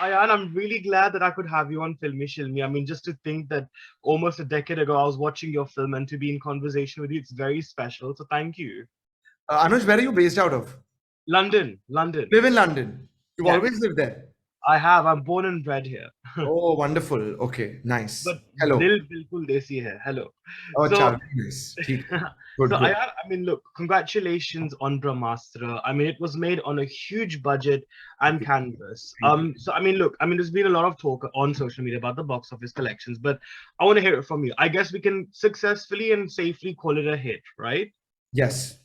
Ayan, I'm really glad that I could have you on Filme Shilmy. I mean, just to think that almost a decade ago I was watching your film and to be in conversation with you, it's very special. So thank you. Anuj, where are you based out of? London, London. Live in London. You've Yes, always lived there. I have. I'm born and bred here. Oh, wonderful. Okay, nice. But Hello. Dil Bilkul Desi hai. Hello. Oh, So, child, nice. ठीक है. Good, so good. I mean, look, congratulations on Brahmastra. I mean, it was made on a huge budget and canvas. So I mean, look, I mean, there's been a lot of talk on social media about the box office collections, but I want to hear it from you. I guess we can successfully and safely call it a hit, right? Yes.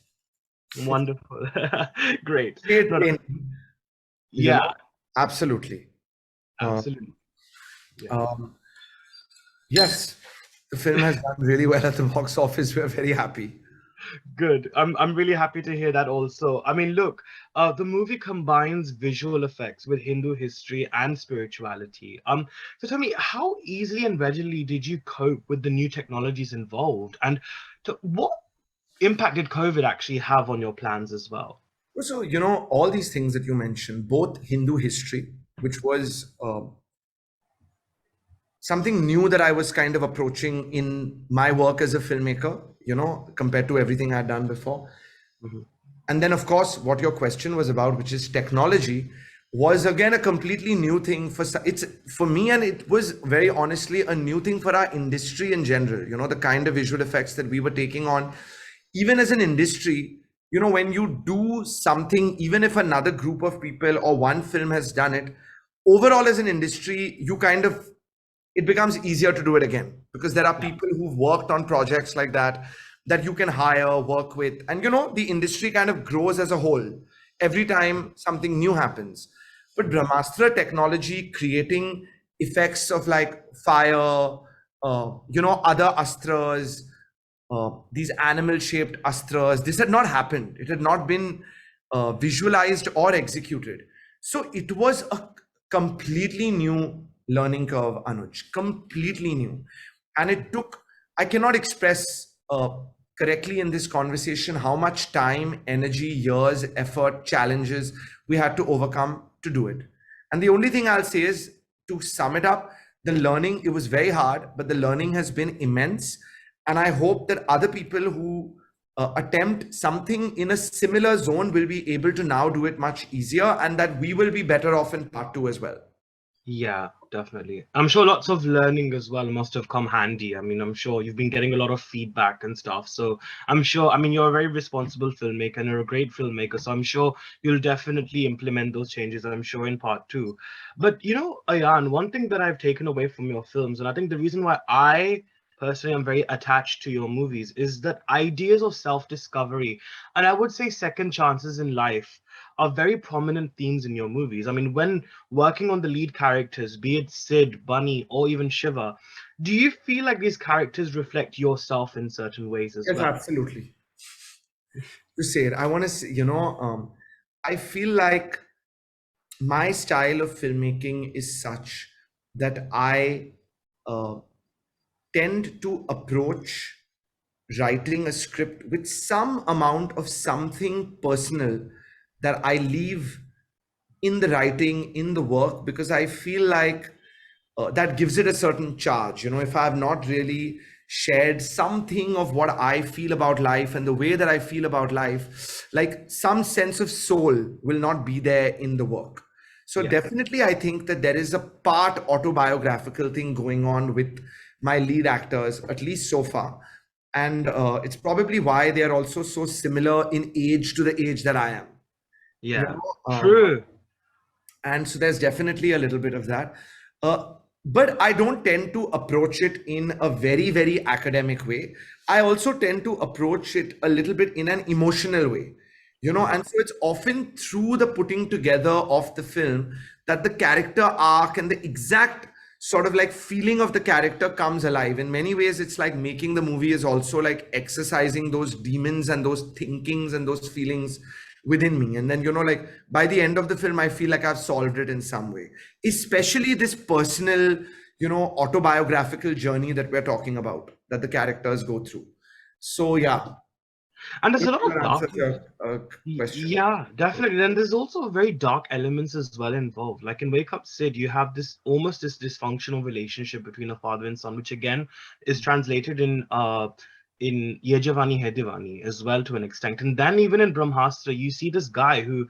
Wonderful. Great. Great No, no, in, yeah, absolutely. absolutely. Yeah. Yes, the film has done really well at the box office. We're very happy. Good. I'm really happy to hear that also. I mean, look, the movie combines visual effects with Hindu history and spirituality. So tell me, how easily and readily did you cope with the new technologies involved? And what impact did COVID actually have on your plans as well? So, all these things that you mentioned, both Hindu history, which was something new that I was kind of approaching in my work as a filmmaker, compared to everything I'd done before. Mm-hmm. And then, of course, what your question was about, which is technology, was again a completely new thing for me, and it was very honestly a new thing for our industry in general. The kind of visual effects that we were taking on, even as an industry. When you do something, even if another group of people or one film has done it, overall as an industry, it becomes easier to do it again, because there are people who've worked on projects like that you can hire, work with, and the industry kind of grows as a whole every time something new happens. But Brahmastra technology, creating effects of like fire, other astras, these animal shaped astras, this had not happened. It had not been visualized or executed. So it was a completely new learning curve, Anuj, completely new. And I cannot express correctly in this conversation how much time, energy, years, effort, challenges we had to overcome to do it. And the only thing I'll say is, to sum it up, the learning, it was very hard, but the learning has been immense. And I hope that other people who attempt something in a similar zone will be able to now do it much easier, and that we will be better off in part 2 as well. Yeah, definitely. I'm sure lots of learning as well must have come handy. I mean, I'm sure you've been getting a lot of feedback and stuff. So I'm sure, I mean, you're a very responsible filmmaker and you're a great filmmaker. So I'm sure you'll definitely implement those changes, I'm sure, in part 2. But, Ayan, one thing that I've taken away from your films, and I think the reason why I personally am very attached to your movies, is that ideas of self-discovery, and I would say second chances in life, are very prominent themes in your movies. I mean, when working on the lead characters, be it Sid, Bunny, or even Shiva, do you feel like these characters reflect yourself in certain ways as Yes, well? absolutely. To say it, I want to say, I feel like my style of filmmaking is such that I tend to approach writing a script with some amount of something personal that I leave in the writing, in the work, because I feel like that gives it a certain charge. If I have not really shared something of what I feel about life and the way that I feel about life, like some sense of soul will not be there in the work. So Yes. definitely, I think that there is a part autobiographical thing going on with my lead actors, at least so far. And it's probably why they are also so similar in age to the age that I am. Yeah, Um, true. and so there's definitely a little bit of that. But I don't tend to approach it in a very, very academic way. I also tend to approach it a little bit in an emotional way, and so it's often through the putting together of the film that the character arc and the exact sort of like feeling of the character comes alive. In many ways, it's like making the movie is also like exercising those demons and those thinkings and those feelings within me. And then, like by the end of the film, I feel like I've solved it in some way, especially this personal, autobiographical journey that we're talking about, that the characters go through. So, yeah. And there's a If lot of that answers darkness. your question. Yeah, definitely. And there's also very dark elements as well involved. Like in Wake Up Sid, you have this almost this dysfunctional relationship between a father and son, which again is translated in Yeh Jawaani Hai Deewani as well to an extent. And then even in Brahmastra, you see this guy who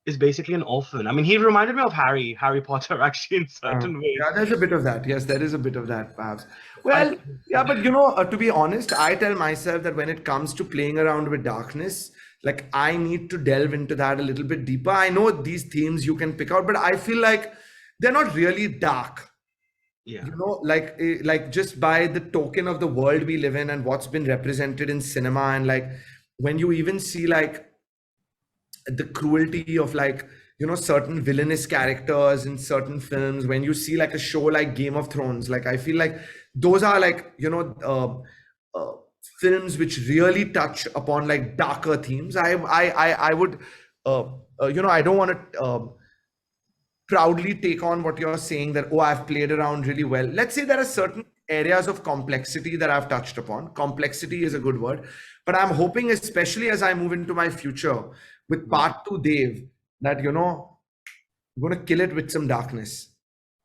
is basically an orphan. I mean, he reminded me of Harry Potter actually in certain ways. Yeah, there's a bit of that. Yes, there is a bit of that, perhaps. I Well, think yeah, but you know, to be honest, I tell myself that when it comes to playing around with darkness, like I need to delve into that a little bit deeper. I know these themes you can pick out, but I feel like they're not really dark. yeah. You know, like just by the token of the world we live in and what's been represented in cinema, and like when you even see like the cruelty of like certain villainous characters in certain films, when you see like a show like Game of Thrones, like I feel like those are like films which really touch upon like darker themes. I would I don't want to proudly take on what you're saying, that oh, I've played around really well. Let's say there are certain areas of complexity that I've touched upon. Complexity is a good word, but I'm hoping, especially as I move into my future with part 2 Dave, that I'm going to kill it with some darkness.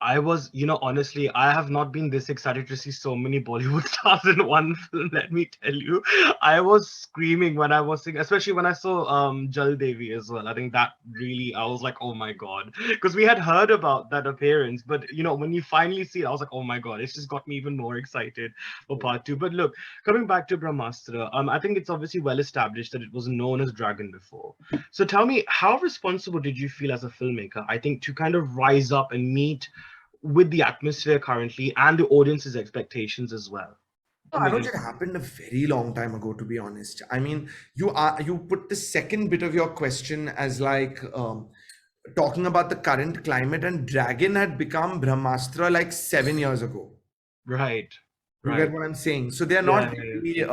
I was, honestly, I have not been this excited to see so many Bollywood stars in one film. Let me tell you, I was screaming when I was seeing, especially when I saw Jal Devi as well. I think that really, I was like, oh my god, because we had heard about that appearance, but when you finally see it, I was like, oh my god, it's just got me even more excited for part 2. But look, coming back to Brahmastra, I think it's obviously well established that it was known as Dragon before. So tell me, how responsible did you feel as a filmmaker? I think to kind of rise up and meet with the atmosphere currently and the audience's expectations as well. Anuj, it happened a very long time ago, to be honest. I mean, you put the second bit of your question as like talking about the current climate, and Dragon had become Brahmastra like 7 years ago. Right. You Right. get what I'm saying? So they are Yeah, not yeah, really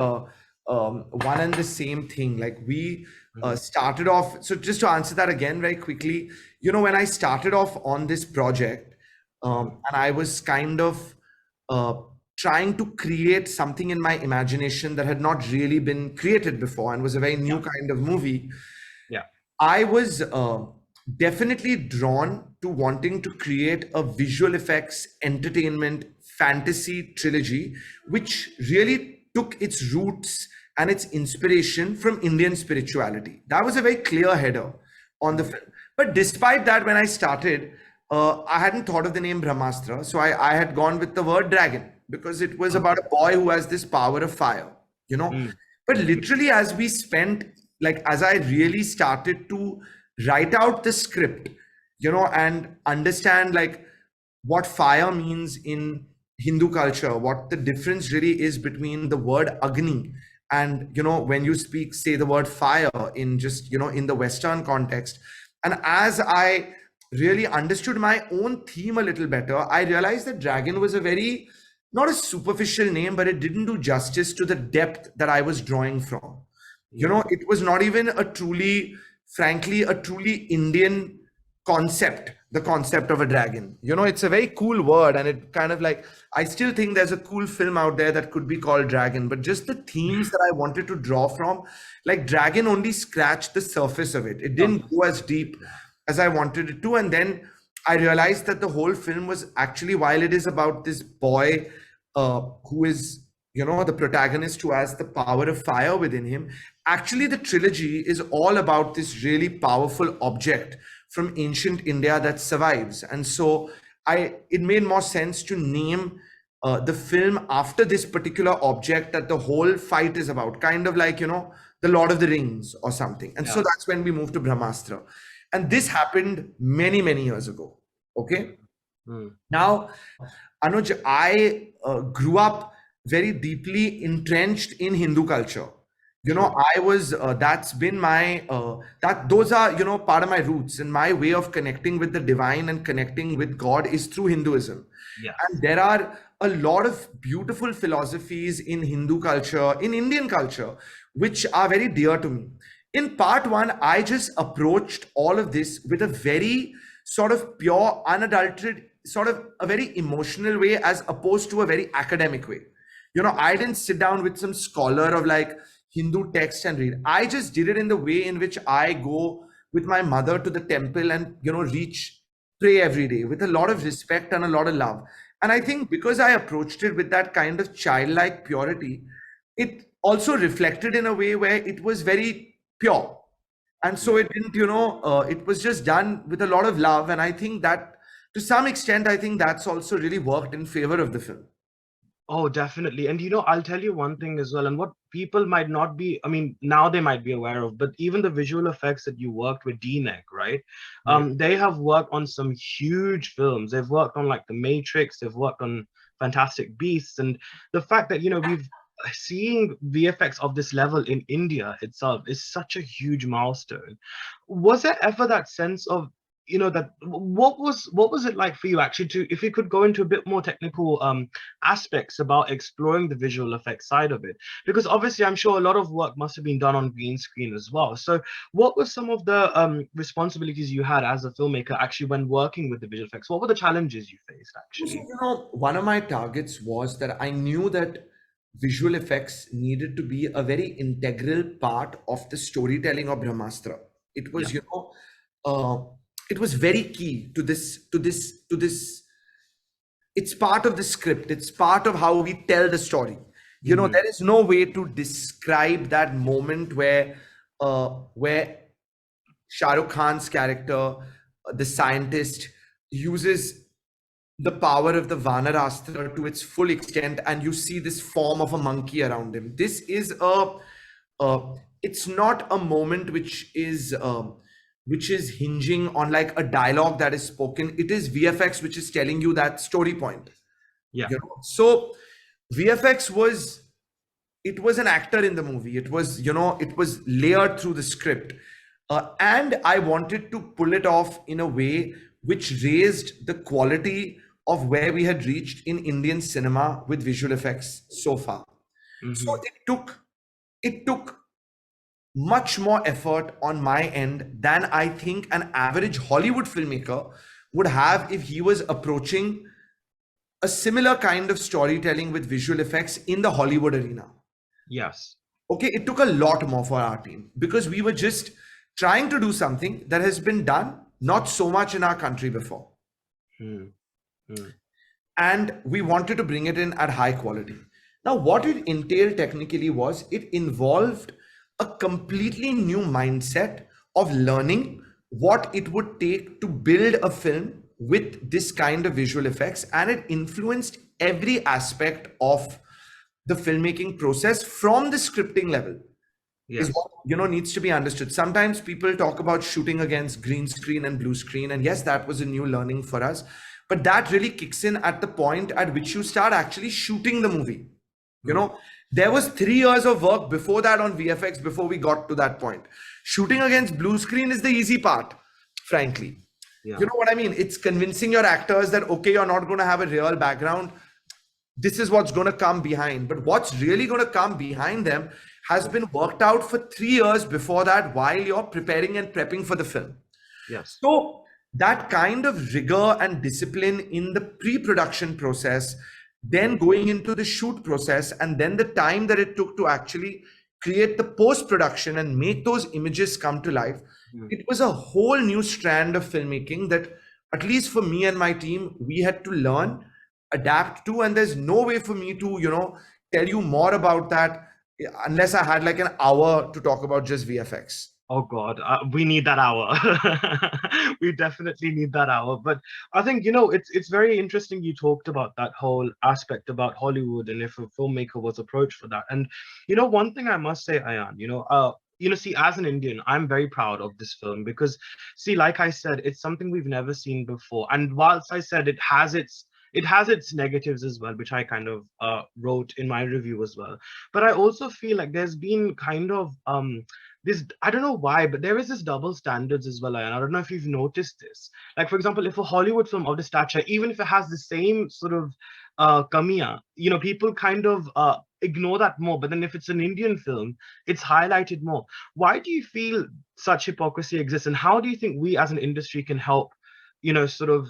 one and the same thing. Like we yeah. started off. So just to answer that again very quickly, when I started off on this project, and I was kind of uh, trying to create something in my imagination that had not really been created before and was a very new kind of movie. Yeah. I was definitely drawn to wanting to create a visual effects, entertainment, fantasy trilogy, which really took its roots and its inspiration from Indian spirituality. That was a very clear header on the film. But despite that, when I started, I hadn't thought of the name Brahmastra. So I had gone with the word dragon because it was about a boy who has this power of fire, you know. Mm. But literally, as we spent, like, as I really started to write out the script, and understand like what fire means in Hindu culture, what the difference really is between the word Agni and, when you speak, say the word fire in just, in the Western context. And as I really understood my own theme a little better, I realized that dragon was a very, not a superficial name, but it didn't do justice to the depth that I was drawing from. It was not even frankly, a truly Indian concept, the concept of a dragon. It's a very cool word, and it kind of like, I still think there's a cool film out there that could be called Dragon, but just the themes that I wanted to draw from, like Dragon only scratched the surface of it. It didn't go as deep as I wanted it to. And then I realized that the whole film was actually, while it is about this boy who is, the protagonist who has the power of fire within him, actually the trilogy is all about this really powerful object from ancient India that survives. And so it made more sense to name the film after this particular object that the whole fight is about, kind of like, the Lord of the Rings or something. And so that's when we moved to Brahmastra. And this happened many, many years ago. Okay. Now, Anuj, I grew up very deeply entrenched in Hindu culture. I was, that's been my, those are, part of my roots, and my way of connecting with the divine and connecting with God is through Hinduism. Yes. And there are a lot of beautiful philosophies in Hindu culture, in Indian culture, which are very dear to me. In part 1, I just approached all of this with a very sort of pure, unadulterated, sort of a very emotional way, as opposed to a very academic way. I didn't sit down with some scholar of like, Hindu texts and read. I just did it in the way in which I go with my mother to the temple and, pray every day with a lot of respect and a lot of love. And I think because I approached it with that kind of childlike purity, it also reflected in a way where it was very pure. And so it didn't, it was just done with a lot of love. And I think that to some extent, I think that's also really worked in favor of the film. Oh, definitely. And I'll tell you one thing as well, and what people might not be, I mean, now they might be aware of, but even the visual effects that you worked with DNEC, right? Right. They have worked on some huge films. They've worked on like The Matrix, they've worked on Fantastic Beasts, and the fact that, we've seeing VFX of this level in India itself is such a huge milestone. Was there ever that sense of that what was it like for you actually, to if you could go into a bit more technical aspects about exploring the visual effects side of it, because obviously I'm sure a lot of work must have been done on green screen as well. So what were some of the responsibilities you had as a filmmaker actually when working with the visual effects? What were the challenges you faced So, actually? one of my targets was that I knew that visual effects needed to be a very integral part of the storytelling of Brahmastra. It Yeah. was, uh, it was very key to this. It's part of the script. It's part of how we tell the story. Hmm. There is no way to describe that moment where Shah Rukh Khan's character, the scientist, uses the power of the Vanarastra to its full extent, and you see this form of a monkey around him. This is it's not a moment which is hinging on like a dialogue that is spoken. It is VFX which is telling you that story point. Yeah. So VFX was an actor in the movie. It was layered through the script, and I wanted to pull it off in a way which raised the quality of where we had reached in Indian cinema with visual effects so far. So Hmm. it took much more effort on my end than I think an average Hollywood filmmaker would have if he was approaching a similar kind of storytelling with visual effects in the Hollywood arena. Yes. Okay, it took a lot more for our team because we were just trying to do something that has been done not so much in our country before. Hmm. Hmm. And we wanted to bring it in at high quality. Now, what it entailed technically was it involved a completely new mindset of learning what it would take to build a film with this kind of visual effects, and it influenced every aspect of the filmmaking process from the scripting level is Yes. what needs to be understood. Sometimes people talk about shooting against green screen and blue screen, and yes, that was a new learning for us, but that really kicks in at the point at which you start actually shooting the movie. you Hmm. know there was 3 years of work before that on VFX before we got to that point. Shooting against blue screen is the easy part, frankly. Yeah. You know what I mean? It's convincing your actors that okay, you're not going to have a real background, this is what's going to come behind. But what's really going to come behind them has been worked out for 3 years before that while you're preparing and prepping for the film. Yes. So, that kind of rigor and discipline in the pre production process, then going into the shoot process, and then the time that it took to actually create the post production and make those images come to life, Hmm. it was a whole new strand of filmmaking that, at least for me and my team, we had to learn, adapt to. And there's no way for me to, tell you more about that unless I had like an hour to talk about just VFX. Oh God, we need that hour. We definitely need that hour. But I think it's very interesting you talked about that whole aspect about Hollywood and if a filmmaker was approached for that. And one thing I must say, Ayan, see, as an Indian, I'm very proud of this film because, see, like I said, it's something we've never seen before. And whilst I said it has its negatives as well, which I kind of wrote in my review as well. But I also feel like there's been kind of this, I don't know why, but there is this double standards as well, and I don't know if you've noticed this. Like, for example, if a Hollywood film of the stature, even if it has the same sort of kamiya, people kind of ignore that more. But then if it's an Indian film, it's highlighted more. Why do you feel such hypocrisy exists, and how do you think we as an industry can help sort of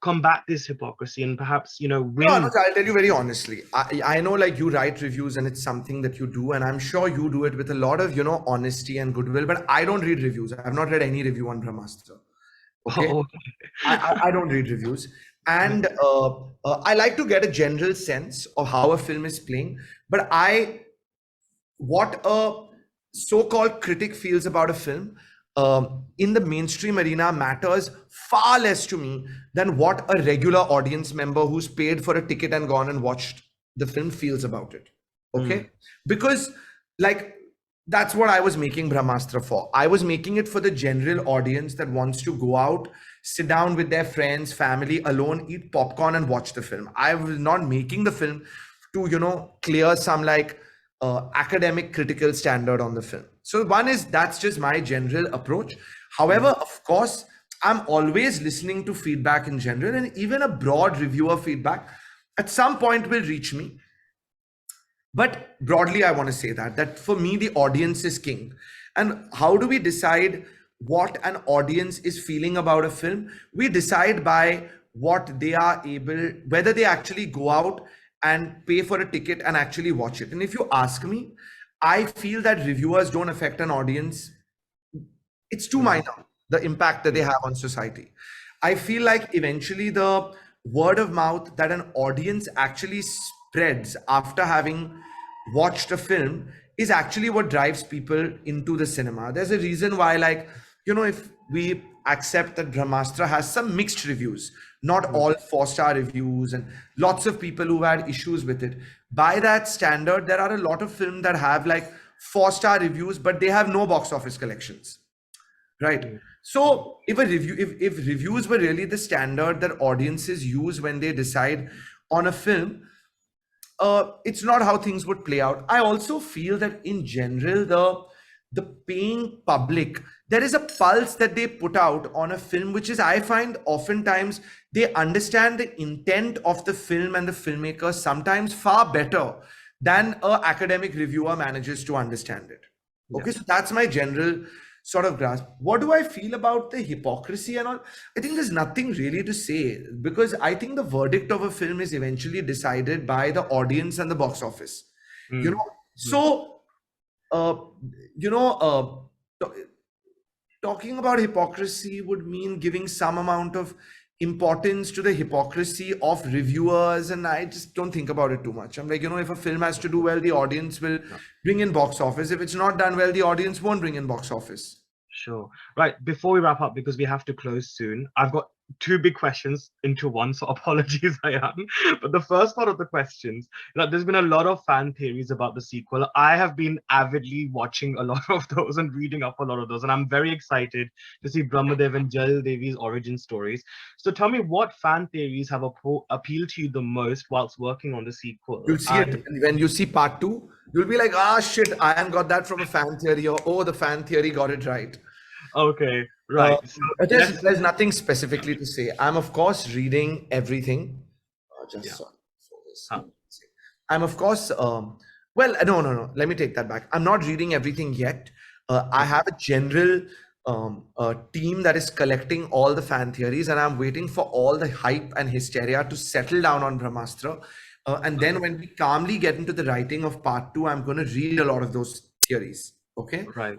combat this hypocrisy and perhaps, No, win? I'll tell you very honestly. I know like you write reviews and it's something that you do, and I'm sure you do it with a lot of, honesty and goodwill, but I don't read reviews. I have not read any review on Brahmastra. Okay. Oh, I don't read reviews. And I like to get a general sense of how a film is playing, but what a so-called critic feels about a film in the mainstream arena matters far less to me than what a regular audience member who's paid for a ticket and gone and watched the film feels about it. Okay. Because like that's what I was making Brahmastra for. I was making it for the general audience that wants to go out, sit down with their friends, family, alone, eat popcorn and watch the film. I was not making the film to, clear some like academic critical standard on the film. So one is that's just my general approach. However, of course, I'm always listening to feedback in general, and even a broad reviewer feedback at some point will reach me. But broadly, I want to say that for me, the audience is king. And how do we decide what an audience is feeling about a film? We decide by what they are able, whether they actually go out and pay for a ticket and actually watch it. And if you ask me, I feel that reviewers don't affect an audience. It's too minor, the impact that they have on society. I feel like eventually the word of mouth that an audience actually spreads after having watched a film is actually what drives people into the cinema. There's a reason why, like, if we accept that Brahmastra has some mixed reviews, not all 4-star reviews, and lots of people who had issues with it. By that standard, there are a lot of films that have like 4-star reviews, but they have no box office collections. Right. So if reviews were really the standard that audiences use when they decide on a film, it's not how things would play out. I also feel that in general, the paying public, there is a pulse that they put out on a film, which is, I find oftentimes they understand the intent of the film and the filmmaker sometimes far better than an academic reviewer manages to understand it. Okay, so that's my general sort of grasp. What do I feel about the hypocrisy and all? I think there's nothing really to say, because I think the verdict of a film is eventually decided by the audience and the box office. So talking about hypocrisy would mean giving some amount of importance to the hypocrisy of reviewers, and I just don't think about it too much. I'm like, if a film has to do well, the audience will bring in box office. If it's not done well, the audience won't bring in box office. Sure. Right. Before we wrap up, because we have to close soon, I've got two big questions into one, so apologies, Ayan. But the first part of the questions, there's been a lot of fan theories about the sequel. I have been avidly watching a lot of those and reading up a lot of those, and I'm very excited to see Brahmadev and Jal Devi's origin stories. So tell me, what fan theories have appealed to you the most whilst working on the sequel? You'll see it when you see part 2. You'll be like, shit, Ayan got that from a fan theory, or oh, the fan theory got it right. Okay, right. There's nothing specifically to say. I'm of course reading everything. I'm of course well, no. Let me take that back. I'm not reading everything yet. I have a general team that is collecting all the fan theories, and I'm waiting for all the hype and hysteria to settle down on Brahmastra. And then when we calmly get into the writing of part 2, I'm going to read a lot of those theories. Okay. Right.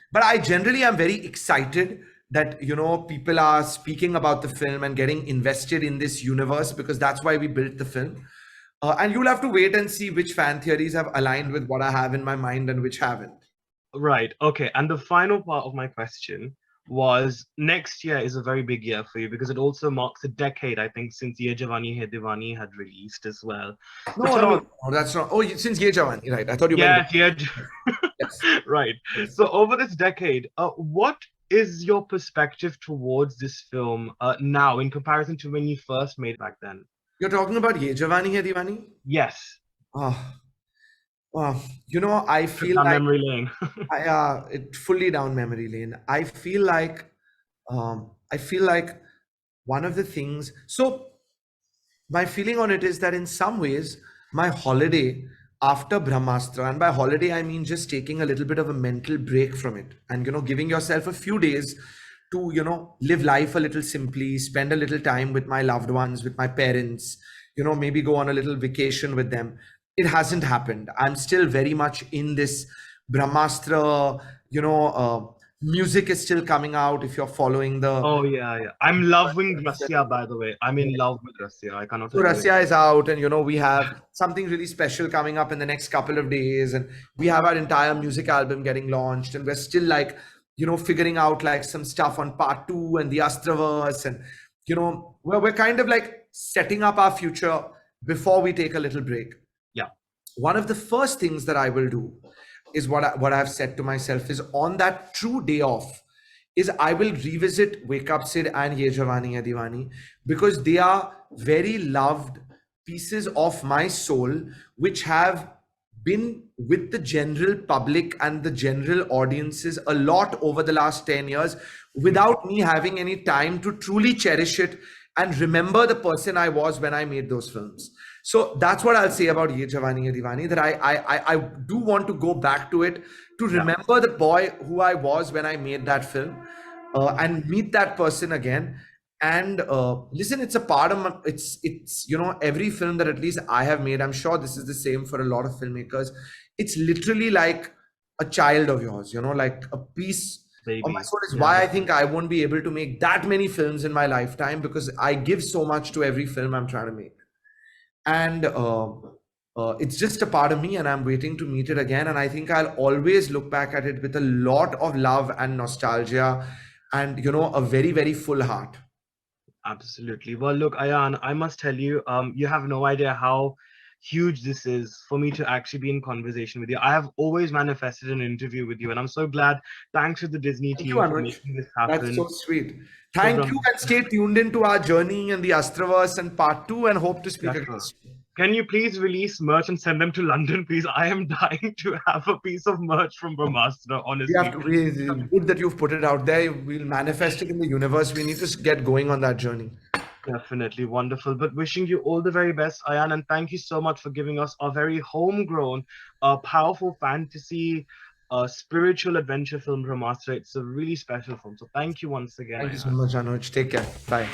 But I generally am very excited that, people are speaking about the film and getting invested in this universe, because that's why we built the film. And you'll have to wait and see which fan theories have aligned with what I have in my mind and which haven't. Right. Okay. And the final part of my question was, next year is a very big year for you, because it also marks a decade, I think, since Yeh Jawaani Hai Deewani had released as well. No, that's not. Oh, since Yeh Jawaani, right? I thought you meant. Yes. Right. So over this decade, what is your perspective towards this film now in comparison to when you first made it back then? You're talking about Yeh Jawaani Hai Deewani? Yes. I feel down like memory lane. it fully down memory lane. I feel like one of the things. So my feeling on it is that in some ways, my holiday after Brahmastra, and by holiday I mean just taking a little bit of a mental break from it, and giving yourself a few days to, you know, live life a little simply, spend a little time with my loved ones, with my parents, you know, maybe go on a little vacation with them. It hasn't happened. I'm still very much in this Brahmastra, you know, music is still coming out if you're following the. Oh yeah, yeah. I'm loving Russia, by the way. I'm in love with Russia. I cannot So tell you. Russia is out, and you know, we have something really special coming up in the next couple of days, and we have our entire music album getting launched, and we're still like, you know, figuring out like some stuff on part 2 and the Astraverse, and you know, we're kind of like setting up our future before we take a little break. Yeah. One of the first things that I will do is what I've said to myself is, on that true day off, is I will revisit Wake Up Sid and Yeh Jawaani Hai Deewani, because they are very loved pieces of my soul, which have been with the general public and the general audiences a lot over the last 10 years without me having any time to truly cherish it and remember the person I was when I made those films. So that's what I'll say about Yeh Jawaani Hai Deewani, that I do want to go back to it to remember the boy who I was when I made that film, and meet that person again. And listen, it's a part of my, it's you know, every film that at least I have made, I'm sure this is the same for a lot of filmmakers, it's literally like a child of yours, you know, like a piece of my Baby. soul. Is Yeah. why I think I won't be able to make that many films in my lifetime, because I give so much to every film I'm trying to make. And it's just a part of me, and I'm waiting to meet it again. And I think I'll always look back at it with a lot of love and nostalgia, and you know, a very, very full heart. Absolutely. Well, look, Ayan, I must tell you, you have no idea how huge this is for me to actually be in conversation with you. I have always manifested an interview with you, and I'm so glad. Thanks to the Disney Thank you, team for Anuj. making this That's happen. so sweet. For Thank you, and stay tuned into our journey and the Astraverse and part 2, and hope to speak again Brahmastra. soon. Can you please release merch and send them to London, please? I am dying to have a piece of merch from Brahmastra, We have honestly. to, good that you've put it out there. We'll manifest it in the universe. We need to get going on that journey. Definitely wonderful. But wishing you all the very best, Ayan, and thank you so much for giving us a very homegrown, powerful fantasy, spiritual adventure film, Brahmastra. It's a really special film. So thank you once again, Thank you so Ayan. much, Anuj. Take care. Bye.